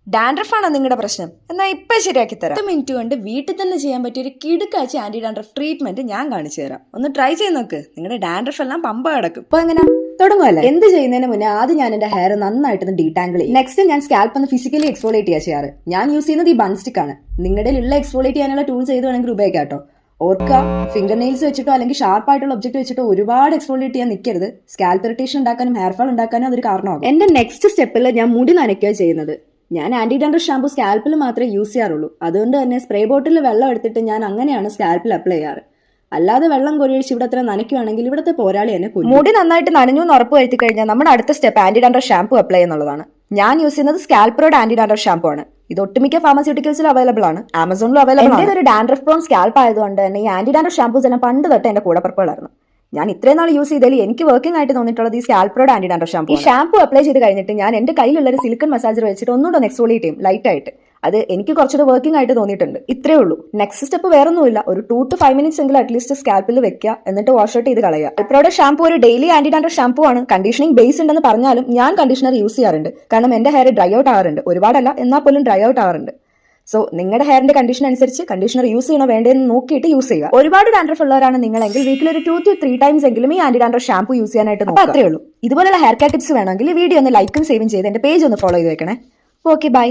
ഡാൻഡ്രഫാണോ നിങ്ങളുടെ പ്രശ്നം? എന്നാൽ ഇപ്പം ശരിയാക്കി തരാം. 10 മിനിറ്റ് കൊണ്ട് വീട്ടിൽ തന്നെ ചെയ്യാൻ പറ്റിയ ഒരു കിടുക്കാച്ചി ആന്റി ഡാൻഡ്രഫ് ട്രീറ്റ്മെന്റ് ഞാൻ കാണിച്ചു തരാം. ഒന്ന് ട്രൈ ചെയ്ത് നോക്ക്. നിങ്ങളുടെ ഡാൻഡ്രഫ് എല്ലാം പമ്പ കിടക്കും. ഇപ്പൊ എങ്ങനെ തുടങ്ങുമല്ലേ? എന്ത് ചെയ്യുന്നതിന് മുന്നേ ആദ്യം ഞാൻ എന്റെ ഹെയർ നന്നായിട്ടൊന്ന് ഡീടാങ്കിൾ ചെയ്യും. നെക്സ്റ്റ് ഞാൻ സ്കാൽപ്പ് ഒന്ന് ഫിസിക്കലി എക്സ്ഫോളിയേറ്റ് ചെയ്യാൻ ചെയ്യാറ്. ഞാൻ യൂസ് ചെയ്യുന്നത് ഈ ബൺ സ്റ്റിക് ആണ്. നിങ്ങളുടെ ഉള്ള എക്സ്ഫോളിയേറ്റ് ചെയ്യാനുള്ള ടൂൾസ് ഏത് വേണമെങ്കിൽ ഉപയോഗിക്കാം കേട്ടോ. ഓർക്കുക, ഫിംഗർ നെയിൽസ് വെച്ചിട്ടോ അല്ലെങ്കിൽ ഷാർപ്പ് ആയിട്ടുള്ള ഒബ്ജക്ട് വെച്ചിട്ടോ ഒരുപാട് എക്സ്ഫോളിയേറ്റ് ചെയ്യാൻ നിൽക്കരുത്. സ്കാൽപ്പ് ഇറിറ്റേഷൻ ഉണ്ടാക്കാനും ഹെയർ ഫാൾ ഉണ്ടാക്കാനും അതൊരു കാരണമാകും. എന്റെ നെക്സ്റ്റ് സ്റ്റെപ്പിൽ ഞാൻ മുടി നനയ്ക്കുകയാണ് ചെയ്യുന്നത്. ഞാൻ ആന്റി ഡാൻഡ്രഫ് ഷാമ്പു സ്കാൽപ്പിൽ മാത്രമേ യൂസ് ചെയ്യാറുള്ളൂ. അതുകൊണ്ട് തന്നെ സ്പ്രേ ബോട്ടിൽ വെള്ളം എടുത്തിട്ട് ഞാൻ അങ്ങനെയാണ് സ്കാൽപ്പിൽ അപ്ലൈ ചെയ്യാറ്. അല്ലാതെ വെള്ളം കൊരിയൊഴിച്ച് ഇവിടെ അത്ര നനയ്ക്കുകയാണെങ്കിൽ ഇവിടുത്തെ പോരാളി തന്നെ മുടി നന്നായിട്ട് നനഞ്ഞു എന്ന് ഉറപ്പ് വരുത്തി കഴിഞ്ഞാൽ നമ്മുടെ അടുത്ത step anti dandruff shampoo apply എന്നുള്ളതാണ്. ഞാൻ യൂസ് ചെയ്യുന്നത് സ്കാൽപ്രോഡ് ആന്റി ഡാൻഡ്രഫ് ഷാമ്പു ആണ്. ഇത് ഒട്ടുമിക്ക ഫാർമസ്യൂട്ടിക്കൽസിലും അവൈലബിൾ ആണ്, ആമസോണിലും അവൈലബിൾ ആണ്. ഒരു ഡാൻഡ്രഫ് പ്രോൺ സ്കാൽപ്പ് ആയതുകൊണ്ട് തന്നെ ഈ ആന്റി ഡാൻഡ്രഫ് ഷാമ്പൂസ് എല്ലാം പണ്ട് തൊട്ട് എന്റെ കൂടപ്പുറപ്പുകളായിരുന്നു. ഞാൻ ഇത്രയും നാൾ യൂസ് ചെയ്തതിൽ എനിക്ക് വർക്കിംഗ് ആയിട്ട് തോന്നിയിട്ടുള്ളത് ഈ സ്കാൽപ്രോഡ് ആന്റി ഡാൻഡ്രഫ് ഷാമ്പു. ഈ ഷാമ്പു അപ്ലൈ ചെയ്ത് കഴിഞ്ഞിട്ട് ഞാൻ എന്റെ കയ്യിലുള്ള ഒരു സിലിക്കൺ മസാജർ വെച്ചിട്ട് ഒന്നുകൂടെ എക്സ്ഫോളിയേറ്റ് ചെയ്യും ലൈറ്റ് ആയിട്ട്. അത് എനിക്ക് കുറച്ചുകൂടെ വർക്കിംഗ് ആയിട്ട് തോന്നിയിട്ടുണ്ട്. ഇത്രേ ഉള്ളൂ. നെക്സ്റ്റ് സ്റ്റെപ്പ് വേറൊന്നുമില്ല. ഒരു 2 to 5 മിനിറ്റ്സ് എങ്കിലും അറ്റ്ലീസ്റ്റ് സ്കാൽപ്പിൽ വെക്കുക, എന്നിട്ട് വാഷ് ഔട്ട് ചെയ്ത് കളയുക. സ്കാൽപ്രോഡ് ഷാമ്പു ഒരു ഡെയിലി ആന്റി ഡാൻഡ്രഫ് ഷാമ്പു ആണ്. കണ്ടീഷനിങ് ബേസ് ഉണ്ടെന്ന് പറഞ്ഞാലും ഞാൻ കണ്ടീഷണർ യൂസ് ചെയ്യാറുണ്ട്. കാരണം എന്റെ ഹെയർ ഡ്രൈ ഔട്ട് ആവാറുണ്ട്. ഒരുപാടല്ല, എന്നാൽ പോലും ഡ്രൈ ഔട്ട് ആവാറുണ്ട്. സോ നിങ്ങളുടെ ഹെയറിന്റെ കണ്ടീഷൻ അനുസരിച്ച് കണ്ടീഷണർ യൂസ് ചെയ്യണോ വേണ്ടതെന്ന് നോക്കിയിട്ട് യൂസ് ചെയ്യുക. ഒരുപാട് ഡാൻഡ്രഫ് ഉള്ളവരാണ് നിങ്ങളെങ്കിൽ വീക്കിൽ ഒരു 2 to 3 ടൈംസ് എങ്കിലും ഈ ആന്റി ഡാൻഡ്രഫ് ഷാമ്പു യൂസ് ചെയ്യാനായിട്ട് നോക്കുക. അത്രേ ഉള്ളൂ. ഇതുപോലുള്ള ഹെയർ കെയർ ടിപ്സ് വേണമെങ്കിൽ വീഡിയോ ഒന്ന് ലൈക്കും സേവും ചെയ്ത് എന്റെ പേജ് ഒന്ന് ഫോളോ ചെയ്ത് വെക്കണേ. Okay, by.